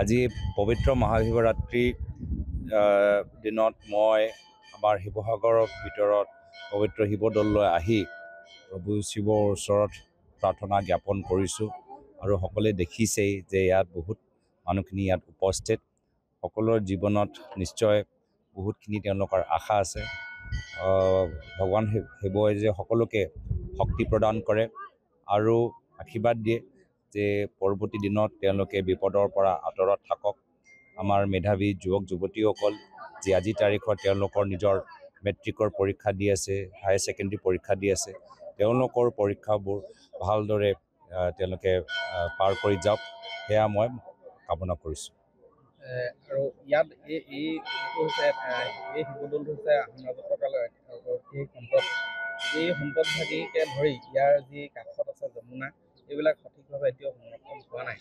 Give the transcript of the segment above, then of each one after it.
আজি পবিত্ৰ মহাশিৱৰাত্ৰি দিনত মই আমাৰ শিৱসাগৰৰ ভিতৰত পবিত্ৰ শিৱদৌললৈ আহি প্ৰভু শিৱৰ ওচৰত প্ৰাৰ্থনা জ্ঞাপন কৰিছোঁ আৰু সকলোৱে দেখিছেই যে ইয়াত বহুত মানুহখিনি ইয়াত উপস্থিত সকলোৰ জীৱনত নিশ্চয় বহুতখিনি তেওঁলোকৰ আশা আছে ভগৱান শিৱই যে সকলোকে শক্তি প্ৰদান কৰে আৰু আশীৰ্বাদ দিয়ে যে পৰৱৰ্তী দিনত তেওঁলোকে বিপদৰ পৰা আঁতৰত থাকক আমাৰ মেধাৱী যুৱক যুৱতীসকল যে আজি তাৰিখত তেওঁলোকৰ নিজৰ মেট্ৰিকৰ পৰীক্ষা দি আছে হায়াৰ ছেকেণ্ডেৰী পৰীক্ষা দি আছে তেওঁলোকৰ পৰীক্ষাবোৰ ভালদৰে তেওঁলোকে পাৰ কৰি যাওক সেয়া মই কামনা কৰিছোঁ আৰু ইয়াত এই শিৱদৌলটো হৈছে আহোম ৰাজত্বকালৰ এই সম্পদভাগীকে ধৰি ইয়াৰ যি কাষত আছে যমুনা এইবিলাক সঠিকভাৱে এতিয়াও সংৰক্ষণ হোৱা নাই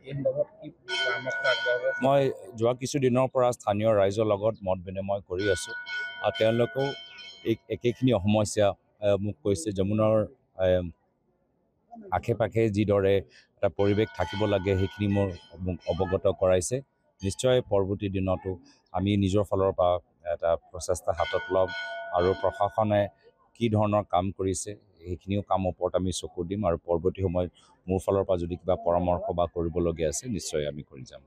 এই সন্দৰ্ভত কি পৰামৰ্শ আগবঢ়াব মই যোৱা কিছুদিনৰ পৰা স্থানীয় ৰাইজৰ লগত মত বিনিময় কৰি আছোঁ আৰু তেওঁলোকেও এই একেখিনি সমস্যা মোক কৈছে যমুনাৰ আশে পাশে যিদৰে এটা পৰিৱেশ থাকিব লাগে সেইখিনি মোক অৱগত কৰাইছে নিশ্চয় পৰৱৰ্তী দিনতো আমি নিজৰ ফালৰ পৰা এটা প্ৰচেষ্টা হাতত ল'ম আৰু প্ৰশাসনে কি ধৰণৰ কাম কৰিছে সেইখিনিও কামৰ ওপৰত আমি চকু দিম আৰু পৰৱৰ্তী সময়ত মোৰ ফালৰ পৰা যদি কিবা পৰামৰ্শ বা কৰিবলগীয়া আছে নিশ্চয় আমি কৰি যাম